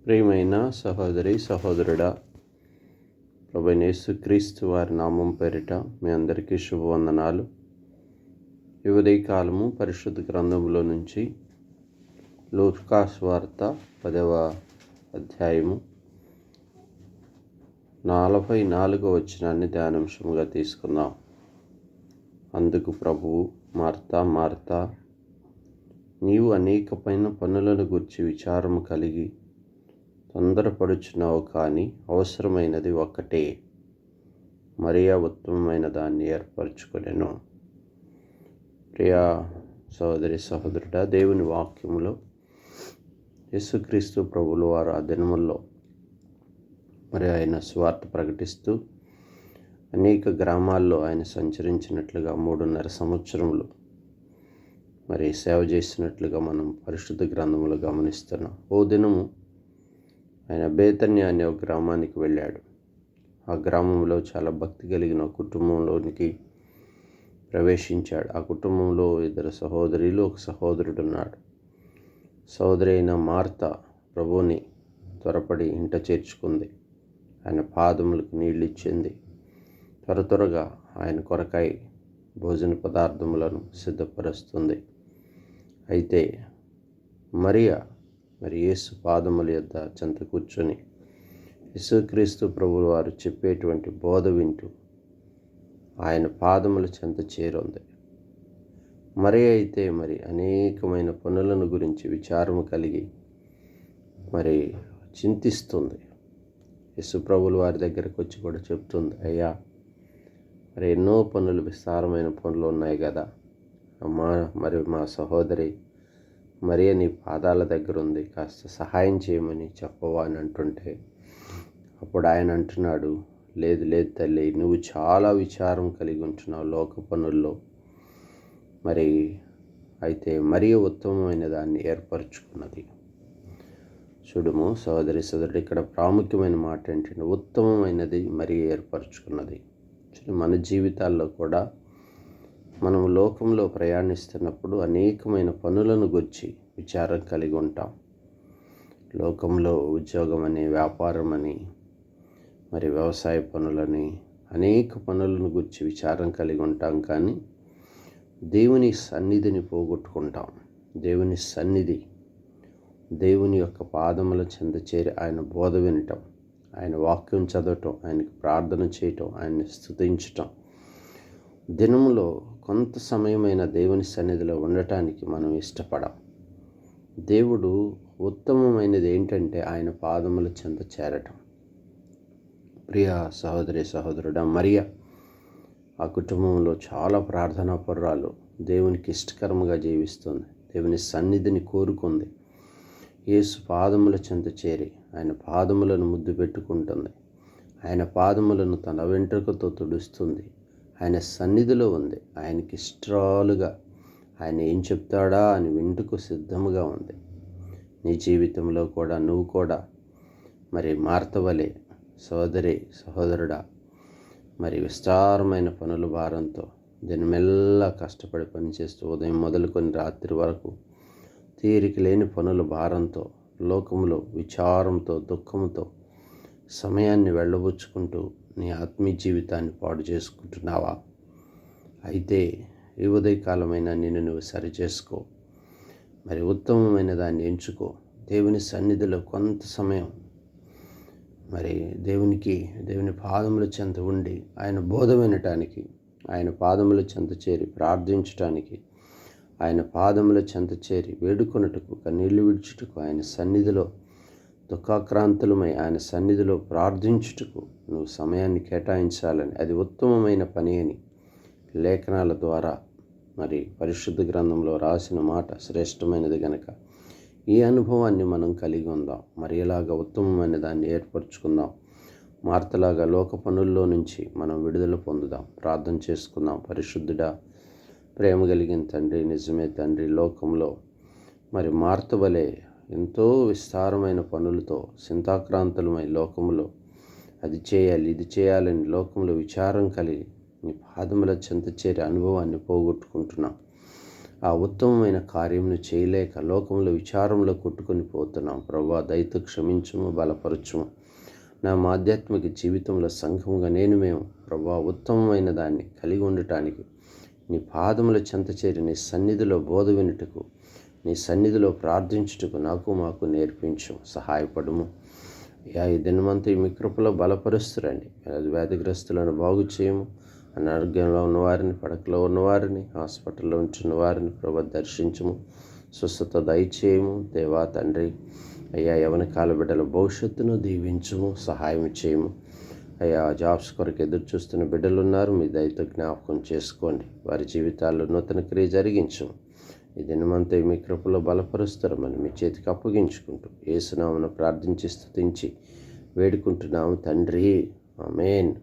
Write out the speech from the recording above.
ప్రియమైన సహోదరి సహోదరుడా, ప్రభువైన యేసుక్రీస్తు వారి నామం పేరిట మీ అందరికీ శుభవందనాలు. ఈ ఉదయకాలము పరిశుద్ధ గ్రంథంలో నుంచి లూకా సువార్త 10వ అధ్యాయము 44వ వచనాన్ని ధ్యానాంశముగా తీసుకుందాం. అందుకు ప్రభువు, మార్తా మార్తా, నీవు అనేకమైన పనులను గూర్చి విచారము కలిగి తొందరపడుచున్నావు, కానీ అవసరమైనది ఒక్కటే. మరియా ఉత్తమమైన దాన్ని ఏర్పరచుకొనెను. ప్రియా సహోదరి సహోదరుడా, దేవుని వాక్యములో యేసుక్రీస్తు ప్రభువుల వారు ఆ దినముల్లో ఆయన సువార్త ప్రకటిస్తూ అనేక గ్రామాల్లో ఆయన సంచరించినట్లుగా 3.5 సంవత్సరములు సేవ చేసినట్లుగా మనం పరిశుద్ధ గ్రంథములో గమనిస్తున్నాం. ఓ దినము ఆయన బేతన్య అనే ఒక గ్రామానికి వెళ్ళాడు. ఆ గ్రామంలో చాలా భక్తి కలిగిన కుటుంబంలోనికి ప్రవేశించాడు. ఆ కుటుంబంలో 2 సహోదరులు, ఒక సహోదరుడు ఉన్నాడు. సహోదరి అయిన మార్త ప్రభువుని త్వరపడి ఇంట చేర్చుకుంది. ఆయన పాదములకు నీళ్ళు ఇచ్చింది. త్వరగా ఆయన కొరకై భోజన పదార్థములను సిద్ధపరుస్తుంది. అయితే మరియా యేసు పాదముల యొద్ద చెంత కూర్చొని యేసుక్రీస్తు ప్రభువుల వారు చెప్పేటువంటి బోధ వింటూ ఆయన పాదముల చెంత చేరుంది. అయితే అనేకమైన పనులను గురించి విచారము కలిగి చింతిస్తుంది. యేసు ప్రభువుల వారి దగ్గరకు వచ్చి కూడా చెప్తుంది, అయ్యా ఎన్నో పనులు, విస్తారమైన పనులు ఉన్నాయి కదా, మా సహోదరి మరియ నీ పాదాల దగ్గర ఉంది, కాస్త సహాయం చేయమని చెప్పవా అని అంటుంటే, అప్పుడు ఆయన అంటున్నాడు, లేదు లేదు తల్లి, నువ్వు చాలా విచారం కలిగి ఉంటున్నావు లోక పనుల్లో. అయితే మరియ ఉత్తమమైన దాన్ని ఏర్పరచుకున్నది. చూడుము సహోదరి సోదరుడు, ఇక్కడ ప్రాముఖ్యమైన మాట ఏంటంటే ఉత్తమమైనది మరియ ఏర్పరచుకున్నది. మన జీవితాల్లో కూడా మనం లోకంలో ప్రయాణిస్తున్నప్పుడు అనేకమైన పనులను గురించి విచారం కలిగి ఉంటాం. లోకంలో ఉద్యోగం అని, వ్యాపారం అని, వ్యవసాయ పనులని, అనేక పనులను గురించి విచారం కలిగి ఉంటాం. కానీ దేవుని సన్నిధిని పోగొట్టుకుంటాం. దేవుని సన్నిధి, దేవుని యొక్క పాదముల చెంత చేరి ఆయన బోధ వినటం, ఆయన వాక్యం చదవటం, ఆయనకు ప్రార్థన చేయటం, ఆయన్ని స్తుతించటం, దినములో కొంత సమయమైన దేవుని సన్నిధిలో ఉండటానికి మనం ఇష్టపడం. దేవుడు ఉత్తమమైనది ఏంటంటే ఆయన పాదముల చెంత చేరటం. ప్రియ సహోదరి సహోదరుడా, మరియ ఆ కుటుంబంలో చాలా ప్రార్థనాపరురాలు, దేవునికి ఇష్టకరముగా జీవిస్తుంది, దేవుని సన్నిధిని కోరుకుంది. యేసు పాదముల చెంత చేరి ఆయన పాదములను ముద్దు పెట్టుకుంటుంది. ఆయన పాదములను తన వెంట్రుకతో తుడుస్తుంది. ఆయన సన్నిధిలో ఉంది. ఆయనకి ఇష్టాలుగా ఆయన ఏం చెప్తాడా అని వింటుకు సిద్ధముగా ఉంది. నీ జీవితంలో కూడా నువ్వు కూడా మార్త వలె సోదరి సహోదరుడా, విస్తారమైన పనుల భారంతో దినమెల్లా కష్టపడి పనిచేస్తూ ఉదయం మొదలుకొని రాత్రి వరకు తీరిక లేని పనుల భారంతో, లోకంలో విచారంతో, దుఃఖంతో సమయాన్ని వెళ్ళబుచ్చుకుంటూ నీ ఆత్మీయ జీవితాన్ని పాడు చేసుకుంటున్నావా? అయితే ఈ ఉదయకాలమైన నిన్ను నువ్వు సరిచేసుకో. ఉత్తమమైన దాన్ని ఎంచుకో. దేవుని సన్నిధిలో కొంత సమయం దేవుని పాదముల చెంత ఉండి ఆయన బోధ వినటానికి, ఆయన పాదముల చెంత చేరి ప్రార్థించటానికి, ఆయన పాదముల చెంత చేరి వేడుకొనుటకు, కన్నీళ్లు విడుచుటకు, ఆయన సన్నిధిలో దుఃఖాక్రాంతులమై ఆయన సన్నిధిలో ప్రార్థించుటకు నువ్వు సమయాన్ని కేటాయించాలని, అది ఉత్తమమైన పని అని లేఖనాల ద్వారా పరిశుద్ధ గ్రంథంలో రాసిన మాట శ్రేష్టమైనది గనక ఈ అనుభవాన్ని మనం కలిగి ఉందాం. ఎలాగా ఉత్తమమైన దాన్ని ఏర్పరచుకుందాం. మార్తలాగా లోక పనుల్లో నుంచి మనం విడుదల పొందుదాం. ప్రార్థన చేసుకుందాం. పరిశుద్ధుడా, ప్రేమ కలిగిన తండ్రి, నిజమే తండ్రి, లోకంలో మార్త వలె ఎంతో విస్తారమైన పనులతో చింతాక్రాంతులమై లోకంలో అది చేయాలి, ఇది చేయాలని లోకంలో విచారం కలిగి నీ పాదముల చెంత చేరే అనుభవాన్ని పోగొట్టుకుంటున్నాం. ఆ ఉత్తమమైన కార్యమును చేయలేక లోకంలో విచారంలో కొట్టుకొని పోతున్నాం. ప్రభువా, దయతో క్షమించుము, బలపరచుము. నా ఆధ్యాత్మిక జీవితంలో సంఘముగా మేము ప్రభువా ఉత్తమమైన దాన్ని కలిగి ఉండటానికి నీ పాదముల చెంత చేరి నీ సన్నిధిలో బోధ వినుటకు, నీ సన్నిధిలో ప్రార్థించుటకు మాకు నేర్పించు, సహాయపడము. ఈ దినమంతా మీ కృపలో బలపరుస్తురండి. వ్యాధిగ్రస్తులను బాగు చేయము. అనారోగ్యంలో ఉన్నవారిని, పడకలో ఉన్నవారిని, హాస్పిటల్లో ఉంటున్న వారిని ప్రభు దర్శించము, స్వస్థత దయచేయము. దేవా తండ్రి, అయ్యా యవన కాల బిడ్డల భవిష్యత్తును దీవించుము, సహాయం చేయము. అయ్యా జాబ్స్ కొరకు ఎదురు చూస్తున్న బిడ్డలు ఉన్నారు, మీ దయతో జ్ఞాపకం చేసుకోండి. వారి జీవితాల్లో నూతన క్రియ జరిగించము. ఈ దినమంతా మీ కృపలో బలపరుస్తారమని మీ చేతికి అప్పగించుకుంటూ యేసునామమున ప్రార్థించి స్తుతించి వేడుకుంటున్నాము తండ్రి. ఆమేన్.